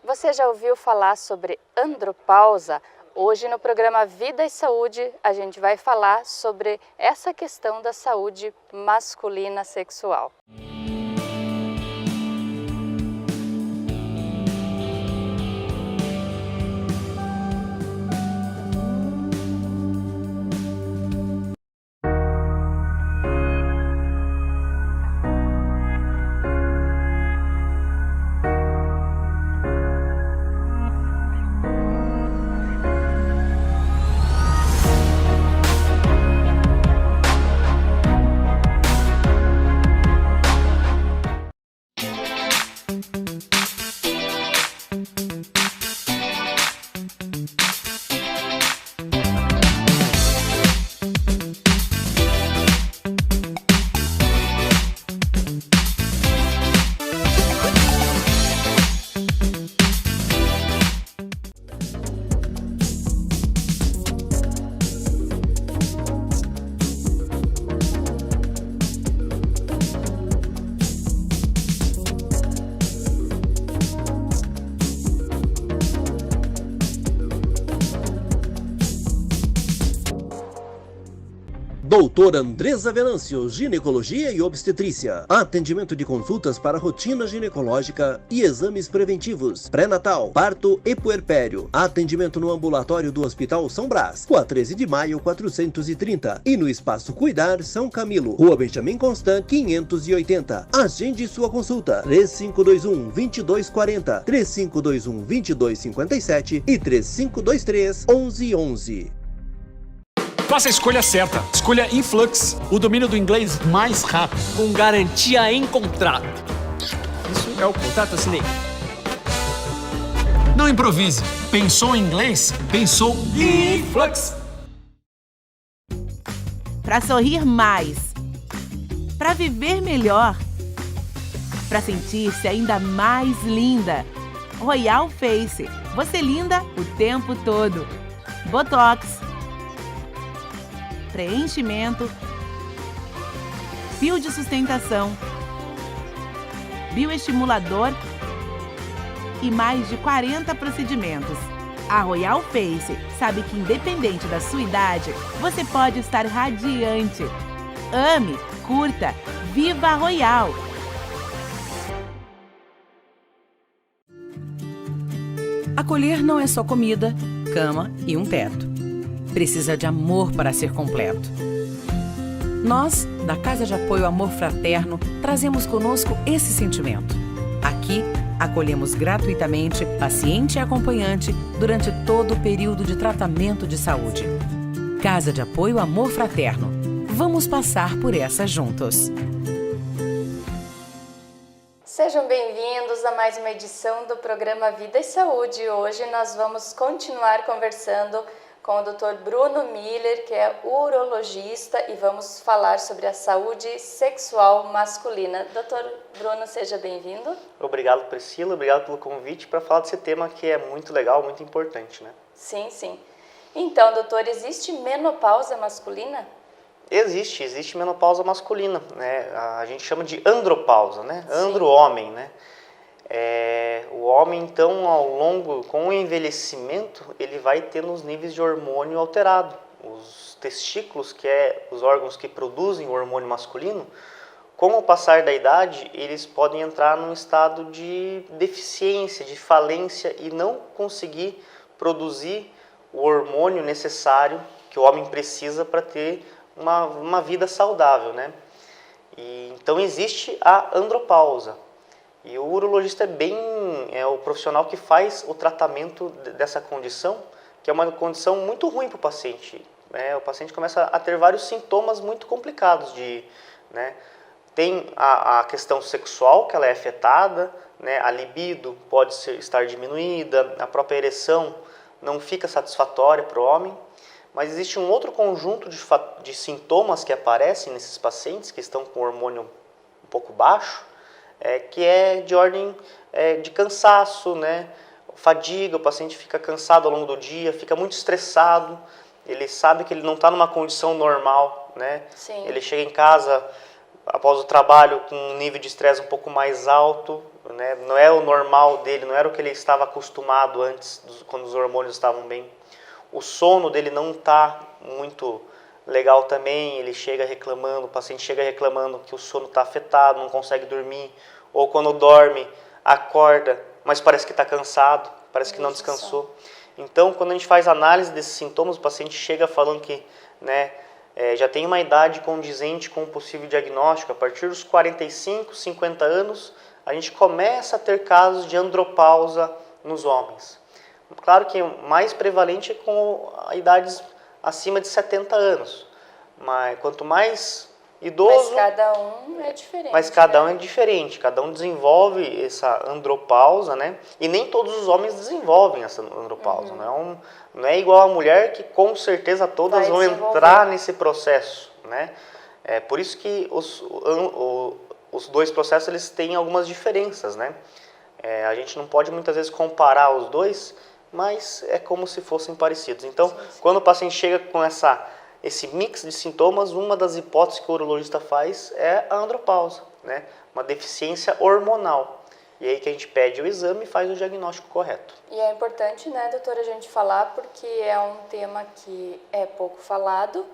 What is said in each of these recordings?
Você já ouviu falar sobre andropausa? Hoje no programa Vida e Saúde a gente vai falar sobre essa questão da saúde masculina sexual. Doutora Andresa Venâncio, Ginecologia e Obstetrícia. Atendimento de consultas para rotina ginecológica e exames preventivos. Pré-natal, parto e puerpério. Atendimento no ambulatório do Hospital São Brás, Rua 13 de Maio, 430. E no Espaço Cuidar, São Camilo, Rua Benjamin Constant, 580. Agende sua consulta. 3521-2240, 3521-2257 e 3523-1111. Faça a escolha certa. Escolha Influx, o domínio do inglês mais rápido. Com garantia em contrato. Isso é o contrato, assinei. Não improvise. Pensou em inglês? Pensou Influx. Para sorrir mais. Para viver melhor. Para sentir-se ainda mais linda. Royal Face. Você linda o tempo todo. Botox. Preenchimento, fio de sustentação, bioestimulador e mais de 40 procedimentos. A Royal Face sabe que independente da sua idade, você pode estar radiante. Ame, curta, viva a Royal! Acolher não é só comida, cama e um teto. Precisa de amor para ser completo. Nós, da Casa de Apoio Amor Fraterno, trazemos conosco esse sentimento. Aqui, acolhemos gratuitamente paciente e acompanhante durante todo o período de tratamento de saúde. Casa de Apoio Amor Fraterno. Vamos passar por essa juntos. Sejam bem-vindos a mais uma edição do programa Vida e Saúde. Hoje nós vamos continuar conversando com o Dr. Bruno Miller, que é urologista, e vamos falar sobre a saúde sexual masculina. Dr. Bruno, seja bem-vindo. Obrigado, Priscila. Obrigado pelo convite para falar desse tema que é muito legal, muito importante, né? Sim, sim. Então, doutor, existe menopausa masculina? Existe menopausa masculina, né? A gente chama de andropausa, né? Andro-homem, né? O homem, então, com o envelhecimento, ele vai tendo os níveis de hormônio alterado. Os testículos, que é os órgãos que produzem o hormônio masculino, com o passar da idade, eles podem entrar num estado de deficiência, de falência e não conseguir produzir o hormônio necessário que o homem precisa para ter uma vida saudável, né? Então existe a andropausa. E o urologista é o profissional que faz o tratamento dessa condição, que é uma condição muito ruim para o paciente. O paciente começa a ter vários sintomas muito complicados. Tem a questão sexual, que ela é afetada, né? A libido pode estar diminuída, a própria ereção não fica satisfatória para o homem. Mas existe um outro conjunto de sintomas que aparecem nesses pacientes que estão com o hormônio um pouco baixo, que é de ordem de cansaço, né? Fadiga, o paciente fica cansado ao longo do dia, fica muito estressado, ele sabe que ele não está numa condição normal, né? Sim. Ele chega em casa após o trabalho com um nível de estresse um pouco mais alto, né? Não é o normal dele, não era o que ele estava acostumado antes, quando os hormônios estavam bem. O sono dele não está muito legal também, ele chega reclamando, o paciente chega reclamando que o sono está afetado, não consegue dormir, ou quando dorme, acorda, mas parece que está cansado, parece que não descansou. Então, quando a gente faz análise desses sintomas, o paciente chega falando que, né, já tem uma idade condizente com um possível diagnóstico. A partir dos 45, 50 anos, a gente começa a ter casos de andropausa nos homens. Claro que o mais prevalente é com idades acima de 70 anos, mas quanto mais idoso... Mas cada um é diferente. Mas cada um é diferente, cada um desenvolve essa andropausa, né? E nem todos os homens desenvolvem essa andropausa, não é igual a mulher que com certeza todas vão entrar nesse processo, né? É por isso que os dois processos eles têm algumas diferenças, né? A gente não pode muitas vezes comparar os dois, mas é como se fossem parecidos. Então, quando o paciente chega com esse mix de sintomas, uma das hipóteses que o urologista faz é a andropausa, né? Uma deficiência hormonal. E aí que a gente pede o exame e faz o diagnóstico correto. E é importante, né, doutora, a gente falar, porque é um tema que é pouco falado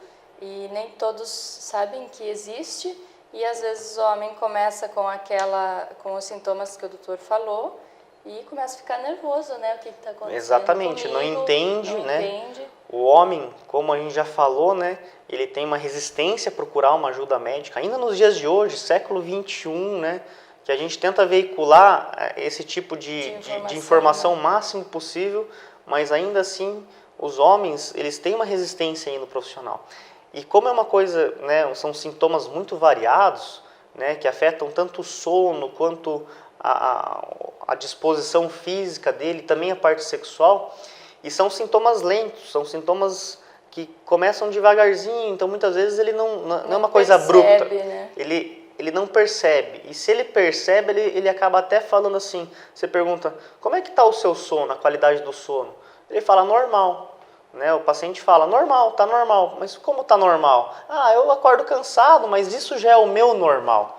e nem todos sabem que existe. E às vezes o homem começa com os sintomas que o doutor falou e começa a ficar nervoso, né? O que está acontecendo? Exatamente, comigo, não entende, né? Entende. O homem, como a gente já falou, né? Ele tem uma resistência a procurar uma ajuda médica. Ainda nos dias de hoje, século XXI, né? Que a gente tenta veicular esse tipo de informação o máximo possível, mas ainda assim os homens eles têm uma resistência aí no profissional. E como é uma coisa, né? São sintomas muito variados, né? Que afetam tanto o sono quanto a disposição física dele, também a parte sexual, e são sintomas lentos, são sintomas que começam devagarzinho, então muitas vezes ele não é uma coisa abrupta, né? Ele não percebe, e se ele percebe, ele acaba até falando assim, você pergunta, como é que está o seu sono, a qualidade do sono? Ele fala, normal, né? O paciente fala, normal, está normal, mas como está normal? Ah, eu acordo cansado, mas isso já é o meu normal.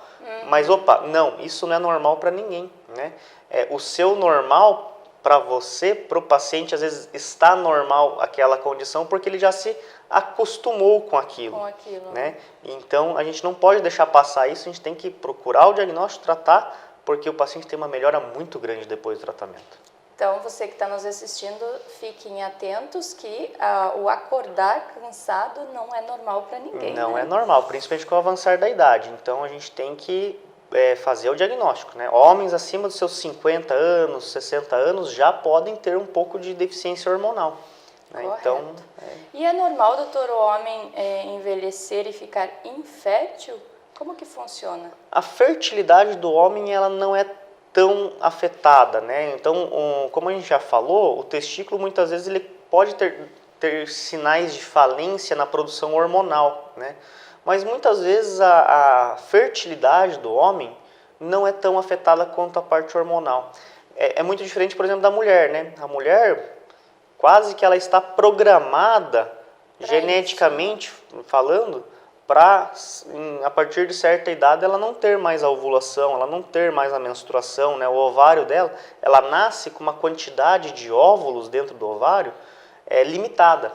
Mas opa, não, isso não é normal para ninguém, né? O seu normal para você, para o paciente, às vezes está normal aquela condição porque ele já se acostumou com aquilo, né? Então a gente não pode deixar passar isso, a gente tem que procurar o diagnóstico, tratar, porque o paciente tem uma melhora muito grande depois do tratamento. Então, você que está nos assistindo, fiquem atentos que o acordar cansado não é normal para ninguém. Não né? é normal, principalmente com o avançar da idade. Então, a gente tem que fazer o diagnóstico, né? Homens acima dos seus 50 anos, 60 anos já podem ter um pouco de deficiência hormonal. Né? Então, E é normal, doutor, o homem envelhecer e ficar infértil? Como que funciona? A fertilidade do homem ela não é tão afetada, né? Então, como a gente já falou, o testículo muitas vezes ele pode ter sinais de falência na produção hormonal, né? Mas muitas vezes a fertilidade do homem não é tão afetada quanto a parte hormonal. É muito diferente, por exemplo, da mulher, né? A mulher, quase que ela está programada, geneticamente falando, para, a partir de certa idade, ela não ter mais a ovulação, ela não ter mais a menstruação, né? O ovário dela, ela nasce com uma quantidade de óvulos dentro do ovário limitada,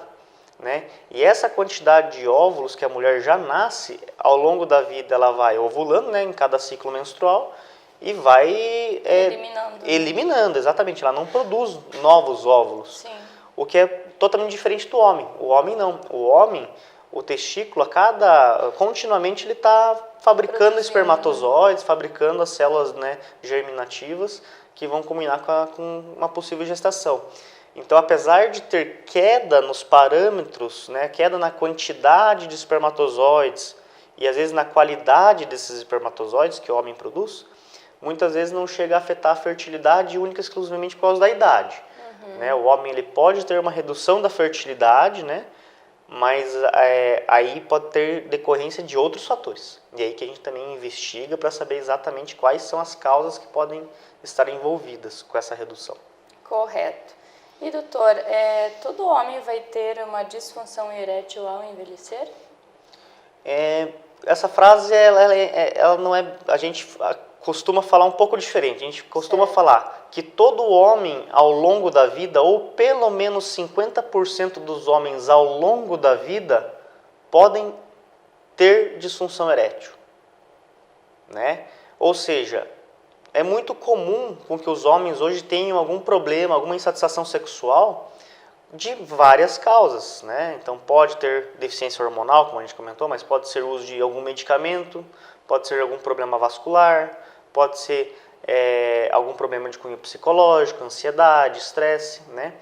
né? E essa quantidade de óvulos que a mulher já nasce, ao longo da vida ela vai ovulando, né, em cada ciclo menstrual e vai eliminando, exatamente, ela não produz novos óvulos. Sim. O que é totalmente diferente do homem. O homem não. O homem, o testículo, continuamente ele está fabricando espermatozoides, fabricando as células, né, germinativas que vão culminar com uma possível gestação. Então, apesar de ter queda nos parâmetros, né, queda na quantidade de espermatozoides e às vezes na qualidade desses espermatozoides que o homem produz, muitas vezes não chega a afetar a fertilidade única e exclusivamente por causa da idade. Né? O homem ele pode ter uma redução da fertilidade, né? Mas aí pode ter decorrência de outros fatores. E aí que a gente também investiga para saber exatamente quais são as causas que podem estar envolvidas com essa redução. Correto. E doutor, todo homem vai ter uma disfunção erétil ao envelhecer? essa frase, ela não é... A gente costuma falar um pouco diferente. A gente costuma falar que todo homem, ao longo da vida, ou pelo menos 50% dos homens ao longo da vida, podem ter disfunção erétil, né? Ou seja, é muito comum com que os homens hoje tenham algum problema, alguma insatisfação sexual de várias causas, né? Então pode ter deficiência hormonal, como a gente comentou, mas pode ser o uso de algum medicamento, pode ser algum problema vascular, pode ser algum problema de cunho psicológico, ansiedade, estresse, né?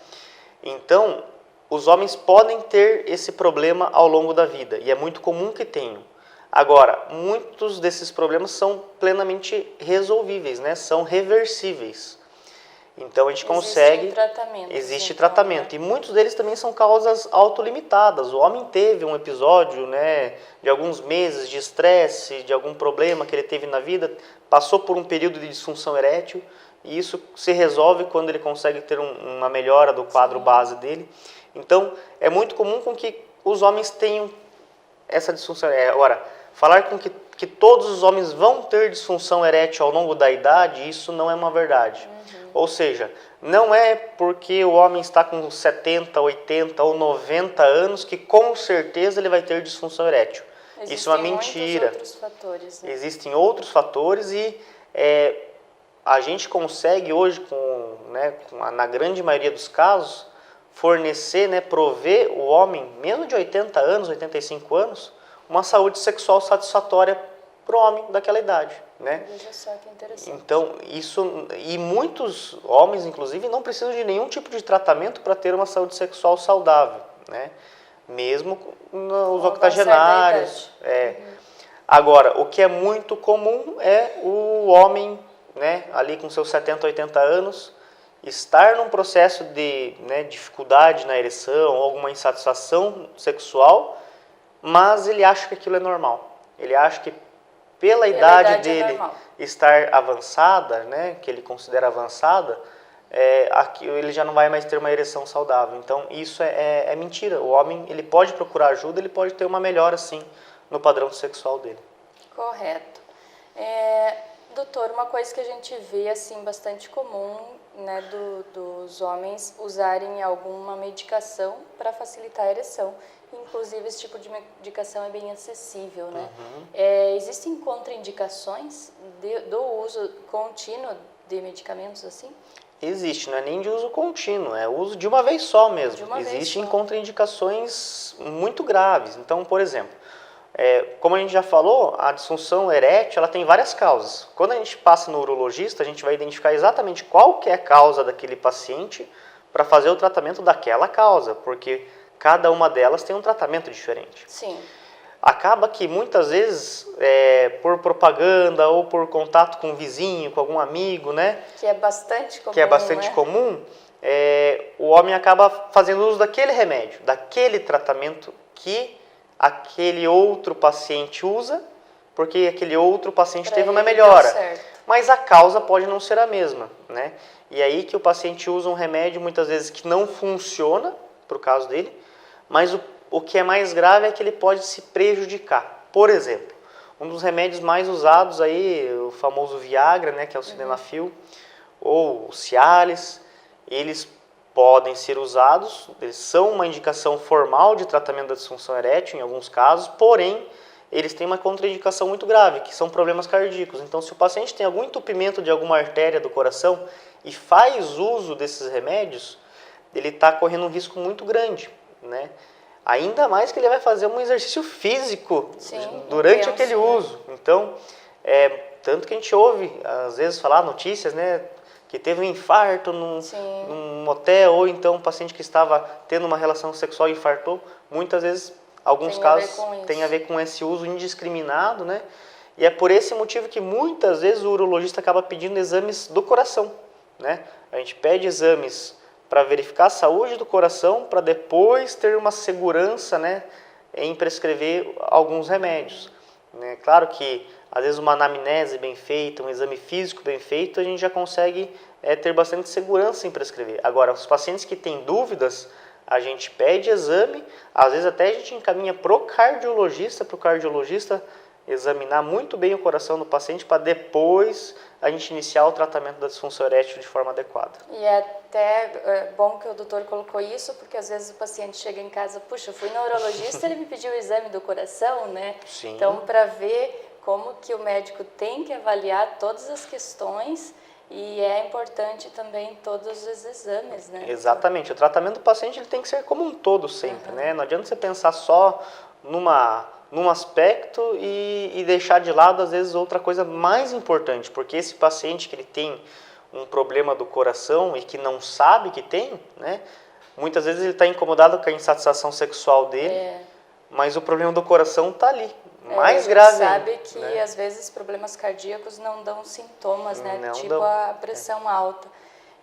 Então, os homens podem ter esse problema ao longo da vida, e é muito comum que tenham. Agora, muitos desses problemas são plenamente resolvíveis, né? São reversíveis. Então a gente consegue... Existe tratamento. E muitos deles também são causas autolimitadas. O homem teve um episódio, né, de alguns meses de estresse, de algum problema que ele teve na vida, passou por um período de disfunção erétil, e isso se resolve quando ele consegue ter uma melhora do quadro base dele. Então é muito comum com que os homens tenham essa disfunção erétil. Agora, falar com que todos os homens vão ter disfunção erétil ao longo da idade, isso não é uma verdade. Ou seja, não é porque o homem está com 70, 80 ou 90 anos que com certeza ele vai ter disfunção erétil. Isso é uma mentira. Outros fatores, né? Existem outros fatores e a gente consegue hoje, na grande maioria dos casos, fornecer, né, prover o homem, mesmo de 80 anos, 85 anos, uma saúde sexual satisfatória para o homem daquela idade, né? Veja só que interessante. Então, e muitos homens, inclusive, não precisam de nenhum tipo de tratamento para ter uma saúde sexual saudável, né? Mesmo os octogenários. Agora, o que é muito comum é o homem, né, ali com seus 70, 80 anos, estar num processo de, né, dificuldade na ereção ou alguma insatisfação sexual, mas ele acha que aquilo é normal. Ele acha que pela idade dele estar avançada, né, que ele considera avançada, ele já não vai mais ter uma ereção saudável. Então isso é mentira. O homem, ele pode procurar ajuda, ele pode ter uma melhora sim no padrão sexual dele. Correto. Doutor, uma coisa que a gente vê assim bastante comum, né, dos homens usarem alguma medicação para facilitar a ereção. Inclusive, esse tipo de medicação é bem acessível, né? Existem contraindicações do uso contínuo de medicamentos assim? Existe, não é nem de uso contínuo, é uso de uma vez só mesmo. Existem contraindicações muito graves. Então, por exemplo, como a gente já falou, a disfunção erétil ela tem várias causas. Quando a gente passa no urologista, a gente vai identificar exatamente qual que é a causa daquele paciente para fazer o tratamento daquela causa, porque cada uma delas tem um tratamento diferente. Sim. Acaba que muitas vezes, por propaganda ou por contato com um vizinho, com algum amigo, né? Que é bastante comum. O homem acaba fazendo uso daquele remédio, daquele tratamento que aquele outro paciente usa, porque aquele outro paciente teve uma melhora. Mas a causa pode não ser a mesma, né? E aí que o paciente usa um remédio muitas vezes que não funciona, para o caso dele, mas o que é mais grave é que ele pode se prejudicar. Por exemplo, um dos remédios mais usados aí, o famoso Viagra, né, que é o Sildenafil, ou o Cialis, eles podem ser usados, eles são uma indicação formal de tratamento da disfunção erétil em alguns casos, porém, eles têm uma contraindicação muito grave, que são problemas cardíacos. Então, se o paciente tem algum entupimento de alguma artéria do coração e faz uso desses remédios, ele está correndo um risco muito grande, né? Ainda mais que ele vai fazer um exercício físico durante aquele uso. Então, tanto que a gente ouve, às vezes, falar notícias, né, que teve um infarto num motel, ou então um paciente que estava tendo uma relação sexual e infartou. Muitas vezes, alguns casos têm a ver com esse uso indiscriminado, né? E é por esse motivo que muitas vezes o urologista acaba pedindo exames do coração, né? A gente pede exames para verificar a saúde do coração, para depois ter uma segurança, né, em prescrever alguns remédios. Claro que, às vezes, uma anamnese bem feita, um exame físico bem feito, a gente já consegue ter bastante segurança em prescrever. Agora, os pacientes que têm dúvidas, a gente pede exame, às vezes até a gente encaminha para o cardiologista examinar muito bem o coração do paciente para depois a gente iniciar o tratamento da disfunção erétil de forma adequada. E é até bom que o doutor colocou isso, porque às vezes o paciente chega em casa, puxa, eu fui no urologista, ele me pediu o exame do coração, né? Sim. Então, para ver como que o médico tem que avaliar todas as questões, e é importante também todos os exames, né? Exatamente. O tratamento do paciente ele tem que ser como um todo sempre, né? Não adianta você pensar só num aspecto e deixar de lado, às vezes, outra coisa mais importante, porque esse paciente que ele tem um problema do coração e que não sabe que tem, né? Muitas vezes ele está incomodado com a insatisfação sexual dele, mas o problema do coração está ali. Mais grave ainda, sabe que né? às vezes problemas cardíacos não dão sintomas, né? Não tipo dão. a pressão alta.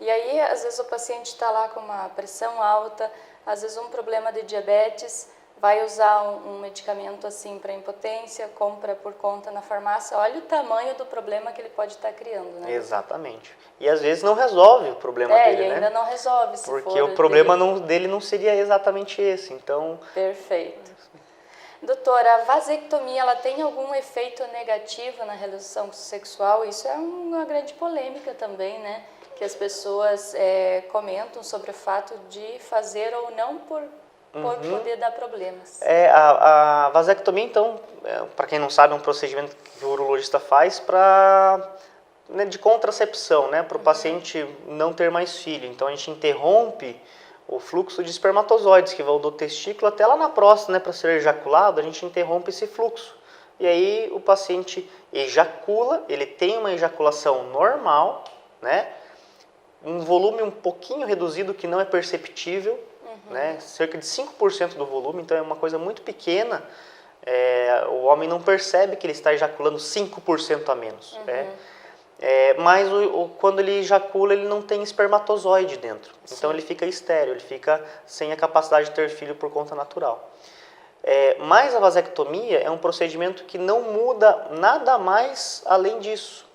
E aí, às vezes o paciente está lá com uma pressão alta, às vezes um problema de diabetes, vai usar um medicamento assim para impotência, compra por conta na farmácia, olha o tamanho do problema que ele pode estar criando, né? Exatamente. E às vezes não resolve o problema dele, e ainda né? não resolve, se Porque for o problema dele. dele não seria exatamente esse, então... Perfeito. Doutora, a vasectomia, ela tem algum efeito negativo na relação sexual? Isso é uma grande polêmica também, né? Que as pessoas comentam sobre o fato de fazer ou não por poder dar problemas. A vasectomia, então, para quem não sabe, é um procedimento que o urologista faz de contracepção, né? Para o paciente não ter mais filho. Então, a gente interrompe o fluxo de espermatozoides que vão do testículo até lá na próstata, né, para ser ejaculado, a gente interrompe esse fluxo. E aí o paciente ejacula, ele tem uma ejaculação normal, né, um volume um pouquinho reduzido que não é perceptível, né, cerca de 5% do volume, então é uma coisa muito pequena. O homem não percebe que ele está ejaculando 5% a menos. Mas quando ele ejacula, ele não tem espermatozoide dentro. Sim. Então ele fica estéril, ele fica sem a capacidade de ter filho por conta natural. Mas a vasectomia é um procedimento que não muda nada mais além disso.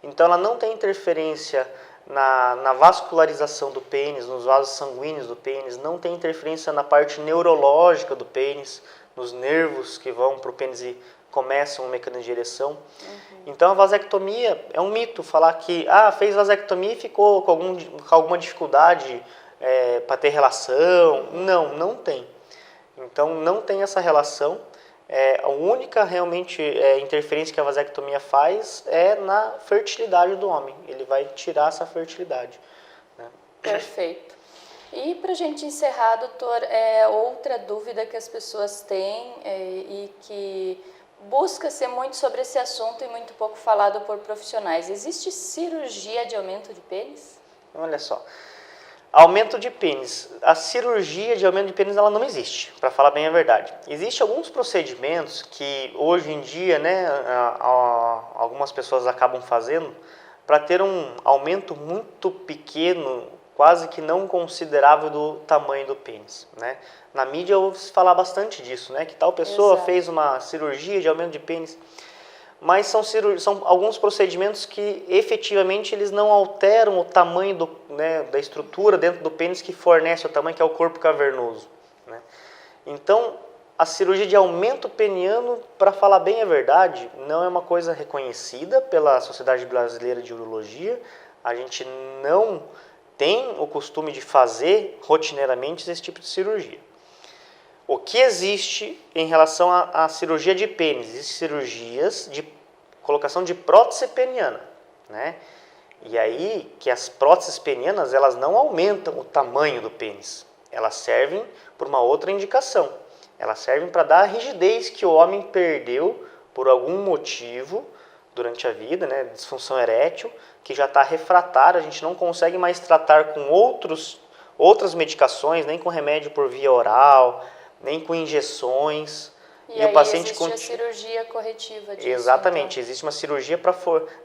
Então ela não tem interferência na vascularização do pênis, nos vasos sanguíneos do pênis, não tem interferência na parte neurológica do pênis, nos nervos que vão para o pênis e começam o mecanismo de ereção. Então a vasectomia é um mito, falar que fez vasectomia e ficou com alguma dificuldade para ter relação. Não tem. Então não tem essa relação. A única realmente interferência que a vasectomia faz é na fertilidade do homem. Ele vai tirar essa fertilidade, né? Perfeito. E para a gente encerrar, doutor, outra dúvida que as pessoas têm e que busca-se muito sobre esse assunto e muito pouco falado por profissionais. Existe cirurgia de aumento de pênis? Olha só, aumento de pênis. A cirurgia de aumento de pênis ela não existe, para falar bem a verdade. Existem alguns procedimentos que hoje em dia, né, algumas pessoas acabam fazendo para ter um aumento muito pequeno, quase que não considerável do tamanho do pênis, né? Na mídia eu ouço falar bastante disso, né? Que tal pessoa fez uma cirurgia de aumento de pênis, mas são alguns procedimentos que efetivamente eles não alteram o tamanho da estrutura dentro do pênis que fornece o tamanho, que é o corpo cavernoso, né? Então, a cirurgia de aumento peniano, para falar bem a verdade, não é uma coisa reconhecida pela Sociedade Brasileira de Urologia. A gente não tem o costume de fazer rotineiramente esse tipo de cirurgia. O que existe em relação à cirurgia de pênis? Existem cirurgias de colocação de prótese peniana, né? E aí que as próteses penianas elas não aumentam o tamanho do pênis. Elas servem por uma outra indicação. Elas servem para dar a rigidez que o homem perdeu por algum motivo durante a vida, né? Disfunção erétil, que já está refratário, a gente não consegue mais tratar com outras medicações, nem com remédio por via oral, nem com injeções. E aí o paciente existe a cirurgia corretiva disso. Exatamente, então. Existe uma cirurgia para...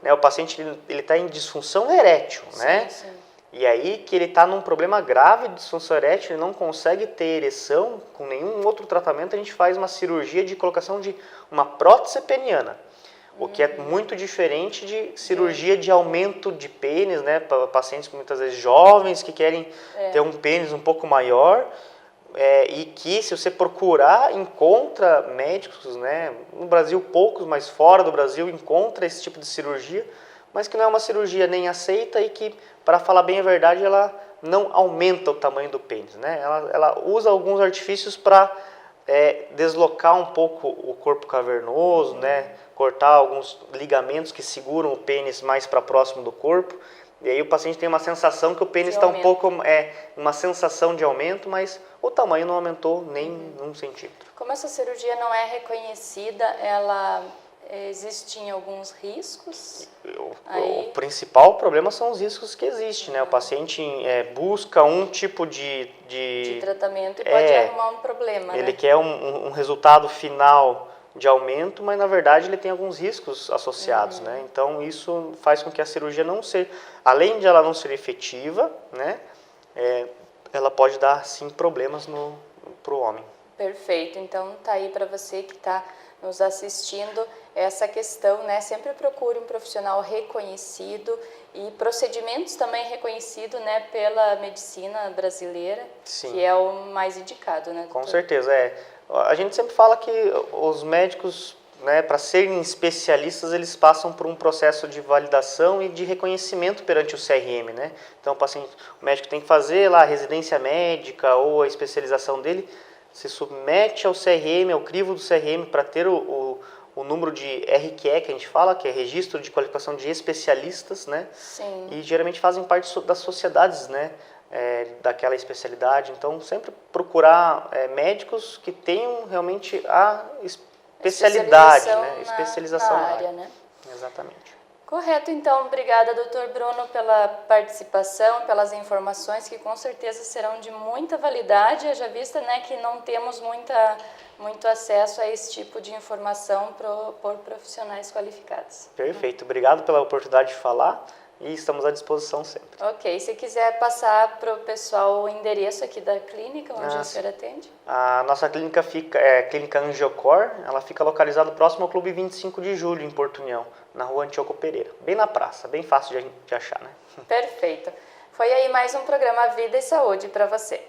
né, o paciente ele está em disfunção erétil, né? Sim. E aí que ele está num problema grave de disfunção erétil, ele não consegue ter ereção com nenhum outro tratamento, a gente faz uma cirurgia de colocação de uma prótese peniana. O que é muito diferente de cirurgia de aumento de pênis, né? Para pacientes muitas vezes jovens que querem ter um pênis um pouco maior. e que, se você procurar, encontra médicos, né, no Brasil poucos, mas fora do Brasil encontra esse tipo de cirurgia, mas que não é uma cirurgia nem aceita e que, para falar bem a verdade, ela não aumenta o tamanho do pênis, né? Ela usa alguns artifícios para deslocar um pouco o corpo cavernoso, né? Cortar alguns ligamentos que seguram o pênis mais para próximo do corpo. E aí o paciente tem uma sensação que o pênis está um pouco, uma sensação de aumento, mas o tamanho não aumentou nem 1 centímetro. Como essa cirurgia não é reconhecida, ela existem alguns riscos? O principal problema são os riscos que existem, né? O paciente busca um tipo de tratamento e pode arrumar um problema, ele né? quer um resultado final de aumento, mas na verdade ele tem alguns riscos associados, né? Então isso faz com que a cirurgia não seja, além de ela não ser efetiva, né? Ela pode dar sim problemas para o homem. Perfeito. Então tá aí para você que está nos assistindo essa questão, né? Sempre procure um profissional reconhecido e procedimentos também reconhecidos, né, pela medicina brasileira, Sim. Que é o mais indicado, né? Com doutor? certeza, A gente sempre fala que os médicos, né, para serem especialistas, eles passam por um processo de validação e de reconhecimento perante o CRM, né? Então o médico tem que fazer lá a residência médica ou a especialização dele, se submete ao CRM, ao crivo do CRM, para ter o número de RQE, que a gente fala, que é Registro de Qualificação de Especialistas, né? Sim. E geralmente fazem parte das sociedades, né? Daquela especialidade. Então, sempre procurar médicos que tenham realmente a especialidade, né? Especialização na área, né? Exatamente. Correto, então. Obrigada, doutor Bruno, pela participação, pelas informações que com certeza serão de muita validade, haja vista, né, que não temos muito acesso a esse tipo de informação por profissionais qualificados. Perfeito. Obrigado pela oportunidade de falar e estamos à disposição sempre. Ok. Se quiser passar para o pessoal o endereço aqui da clínica, onde a senhora atende? A nossa clínica fica, Clínica Angiocor, ela fica localizada próximo ao Clube 25 de Julho, em Porto União, na rua Antíoco Pereira. Bem na praça, bem fácil de achar, né? Perfeito. Foi aí mais um programa Vida e Saúde para você.